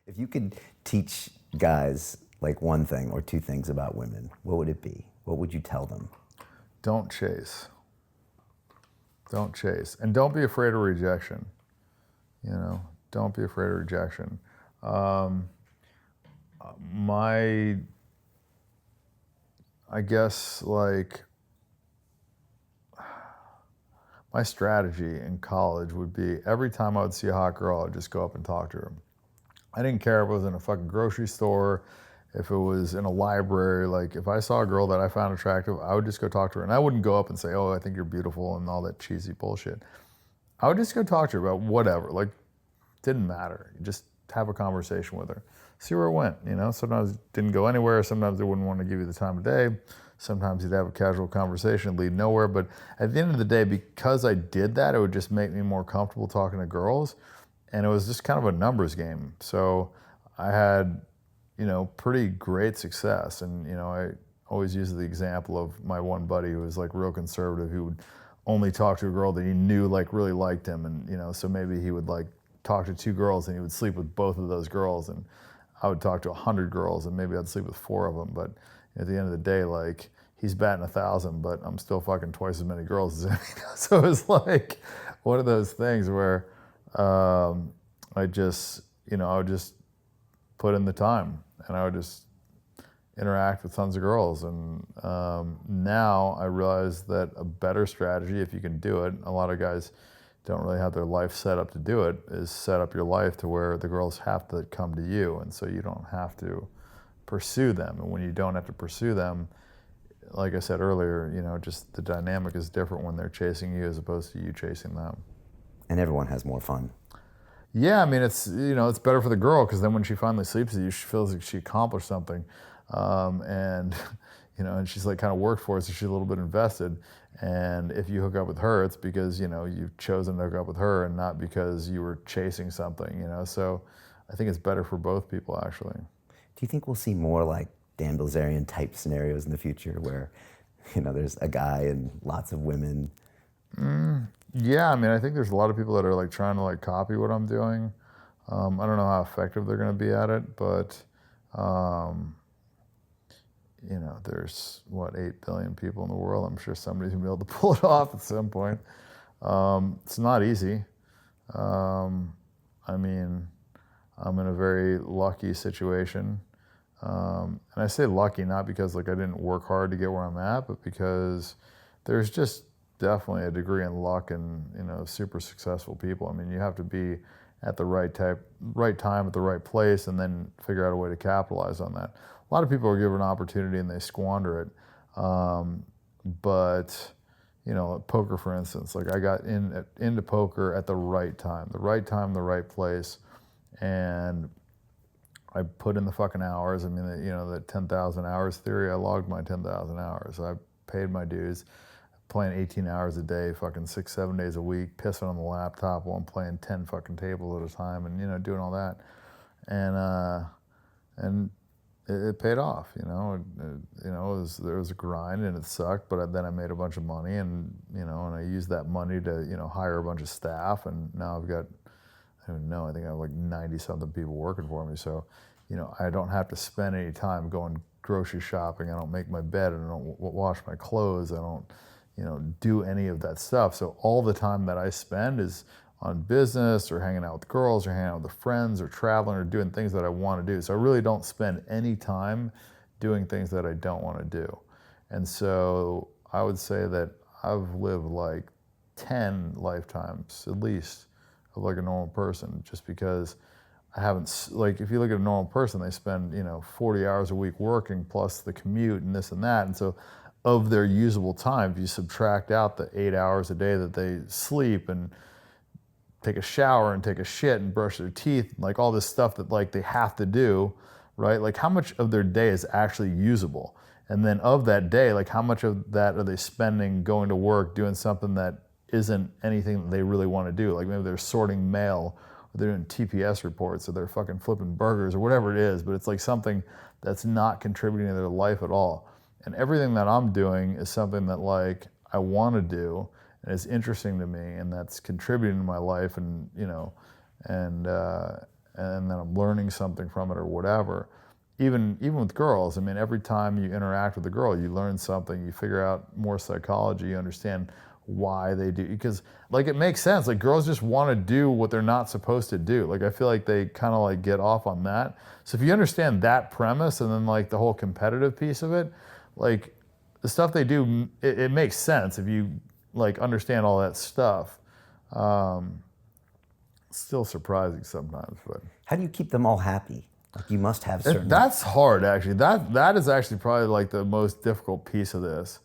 If you could teach guys like one thing or two things about women, what would it be? What would you tell them? Don't chase. Don't chase. And don't be afraid of rejection. You know, don't be afraid of rejection. I guess my strategy in college would be every time I would see a hot girl, I'd just go up and talk to her. I didn't care if it was in a fucking grocery store, if it was in a library. Like, if I saw a girl that I found attractive, I would just go talk to her. And I wouldn't go up and say, oh, I think you're beautiful and all that cheesy bullshit. I would just go talk to her about whatever. Like, didn't matter. Just have a conversation with her. See where it went, you know? Sometimes it didn't go anywhere. Sometimes they wouldn't want to give you the time of day. Sometimes you'd have a casual conversation, lead nowhere. But at the end of the day, because I did that, it would just make me more comfortable talking to girls. And it was just kind of a numbers game. So I had, you know, pretty great success. And, you know, I always use the example of my one buddy who was like real conservative, who would only talk to a girl that he knew like really liked him. And, you know, so maybe he would like talk to two girls and he would sleep with both of those girls. And I would talk to 100 girls and maybe I'd sleep with 4 of them. But at the end of the day, like, he's batting 1,000, but I'm still fucking twice as many girls as him. So it's like one of those things where I just, you know, I would just put in the time and I would just interact with tons of girls. And now I realize that a better strategy, if you can do it, a lot of guys don't really have their life set up to do it, is set up your life to where the girls have to come to you. And so you don't have to pursue them. And when you don't have to pursue them, like I said earlier, you know, just the dynamic is different when they're chasing you as opposed to you chasing them. And everyone has more fun. Yeah, I mean, it's, you know, it's better for the girl because then when she finally sleeps with you, she feels like she accomplished something. And, you know, and she's like kind of worked for it, so she's a little bit invested. And if you hook up with her, it's because, you know, you've chosen to hook up with her and not because you were chasing something, you know. So I think it's better for both people, actually. Do you think we'll see more like Dan Bilzerian type scenarios in the future where, you know, there's a guy and lots of women? Yeah, I mean, I think there's a lot of people that are like trying to like copy what I'm doing. I don't know how effective they're going to be at it, but you know, there's what, 8 billion people in the world. I'm sure somebody's gonna be able to pull it off at some point. It's not easy. I mean, I'm in a very lucky situation. And I say lucky not because like I didn't work hard to get where I'm at, but because there's just definitely a degree in luck and, you know, super successful people. I mean, you have to be at the right time at the right place and then figure out a way to capitalize on that. A lot of people are given an opportunity and they squander it. But, you know, poker, for instance, like I got into poker at the right time, the right place. And I put in the fucking hours. I mean, you know, the 10,000 hours theory, I logged my 10,000 hours. I paid my dues, playing 18 hours a day, fucking 6-7 days a week, pissing on the laptop while I'm playing 10 fucking tables at a time and, you know, doing all that. And it paid off, you know. There was a grind and it sucked, but then I made a bunch of money and, you know, and I used that money to, you know, hire a bunch of staff, and now I've got, I don't know, I think I have like 90-something people working for me. So, you know, I don't have to spend any time going grocery shopping. I don't make my bed. I don't wash my clothes. I don't, you know, do any of that stuff. So all the time that I spend is on business or hanging out with girls or hanging out with friends or traveling or doing things that I want to do. So I really don't spend any time doing things that I don't want to do. And so I would say that I've lived like 10 lifetimes at least of like a normal person, just because I haven't, like, if you look at a normal person, they spend, you know, 40 hours a week working plus the commute and this and that. And so of their usable time, if you subtract out the 8 hours a day that they sleep and take a shower and take a shit and brush their teeth, like all this stuff that like they have to do, right? Like how much of their day is actually usable? And then of that day, like how much of that are they spending going to work, doing something that isn't anything that they really want to do? Like maybe they're sorting mail, or they're doing TPS reports, or they're fucking flipping burgers, or whatever it is, but it's like something that's not contributing to their life at all. And everything that I'm doing is something that like I want to do and is interesting to me and that's contributing to my life, and, you know, and and then I'm learning something from it or whatever. Even with girls, I mean, every time you interact with a girl, you learn something, you figure out more psychology, you understand why they do, because like it makes sense. Like girls just want to do what they're not supposed to do. Like I feel like they kind of like get off on that. So if you understand that premise and then like the whole competitive piece of it, like the stuff they do, it makes sense if you like understand all that stuff. Still surprising sometimes, but How do you keep them all happy? Like you must have certain. that's hard actually. That is actually probably like the most difficult piece of this,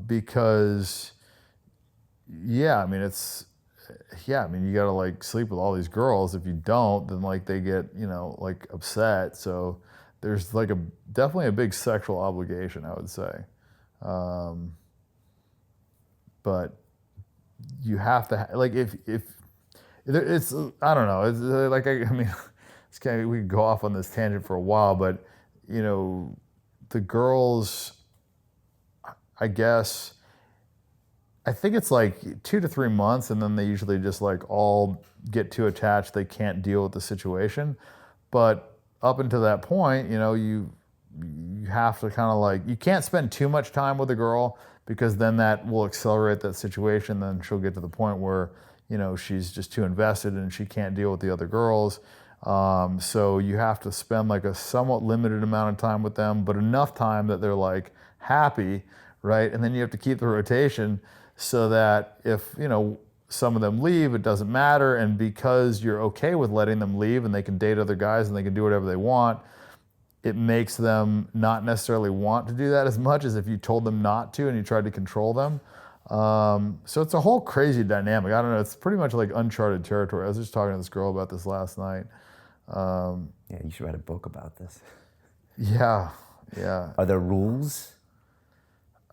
because yeah, I mean you gotta like sleep with all these girls. If you don't, then like they get like upset. So there's like definitely a big sexual obligation, I would say, but you have to like if it's I don't know. It's like I mean, it's kind of, we could go off on this tangent for a while, but the girls, I guess, I think it's like 2 to 3 months, and then they usually just like all get too attached. They can't deal with the situation, but up until that point, you have to kind of like, you can't spend too much time with a girl because then that will accelerate that situation. Then she'll get to the point where she's just too invested and she can't deal with the other girls. So you have to spend like a somewhat limited amount of time with them, but enough time that they're like happy, right? And then you have to keep the rotation so that if some of them leave, it doesn't matter. And because you're okay with letting them leave and they can date other guys and they can do whatever they want, it makes them not necessarily want to do that as much as if you told them not to and you tried to control them. So it's a whole crazy dynamic. I don't know. It's pretty much like uncharted territory. I was just talking to this girl about this last night. Yeah, you should write a book about this. Yeah. Are there rules?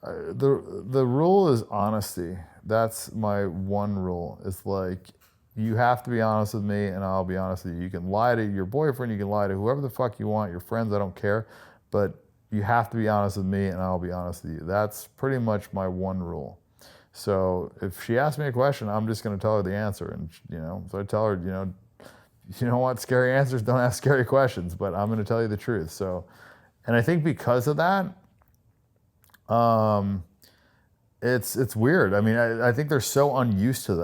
The rule is honesty. That's my one rule. It's like, you have to be honest with me and I'll be honest with you. You can lie to your boyfriend, you can lie to whoever the fuck you want, your friends, I don't care. But you have to be honest with me and I'll be honest with you. That's pretty much my one rule. So if she asks me a question, I'm just going to tell her the answer. And, so I tell her, you don't want scary answers, don't ask scary questions, but I'm going to tell you the truth. So, and I think because of that, it's weird. I mean, I think they're so unused to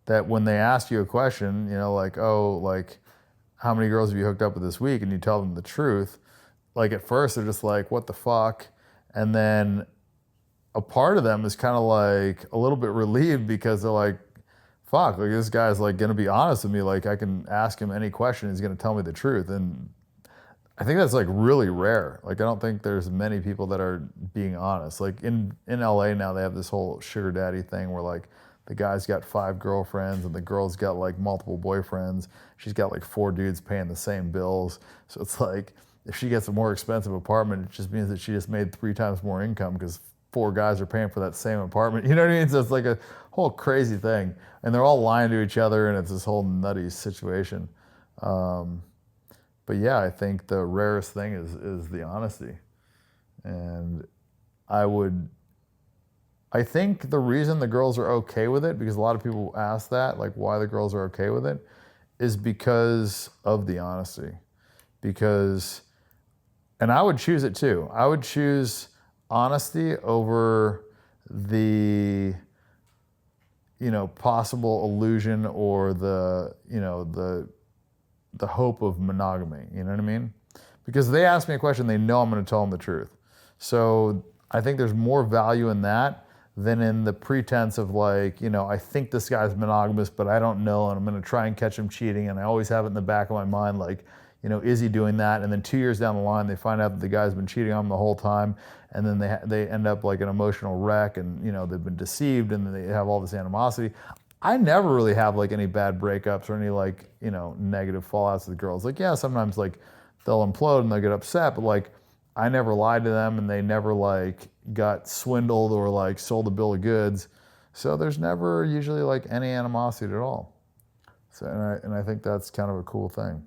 that when they ask you a question, like, oh, like, how many girls have you hooked up with this week? And you tell them the truth. Like at first they're just like, what the fuck? And then a part of them is kind of like a little bit relieved because they're like, fuck, like this guy's like gonna be honest with me. Like I can ask him any question, he's gonna tell me the truth. And I think that's like really rare. Like I don't think there's many people that are being honest. Like in LA now they have this whole sugar daddy thing where like the guy's got 5 girlfriends and the girl's got like multiple boyfriends. She's got like 4 dudes paying the same bills. So it's like, if she gets a more expensive apartment, it just means that she just made 3 times more income because 4 guys are paying for that same apartment. You know what I mean? So it's like a whole crazy thing. And they're all lying to each other and it's this whole nutty situation. But yeah, I think the rarest thing is the honesty. And I think the reason the girls are okay with it, because a lot of people ask that, like why the girls are okay with it, is because of the honesty. And I would choose it too. I would choose honesty over the, possible illusion or the hope of monogamy. You know what I mean? Because they ask me a question, they know I'm going to tell them the truth. So I think there's more value in that than in the pretense of like, I think this guy's monogamous, but I don't know, and I'm going to try and catch him cheating. And I always have it in the back of my mind, like, is he doing that? And then 2 years down the line, they find out that the guy's been cheating on them the whole time. And then they end up like an emotional wreck and, they've been deceived and they have all this animosity. I never really have like any bad breakups or any like, negative fallouts with girls. Like, yeah, sometimes like they'll implode and they'll get upset, but like I never lied to them and they never like got swindled or like sold a bill of goods. So there's never usually like any animosity at all. So, and I think that's kind of a cool thing.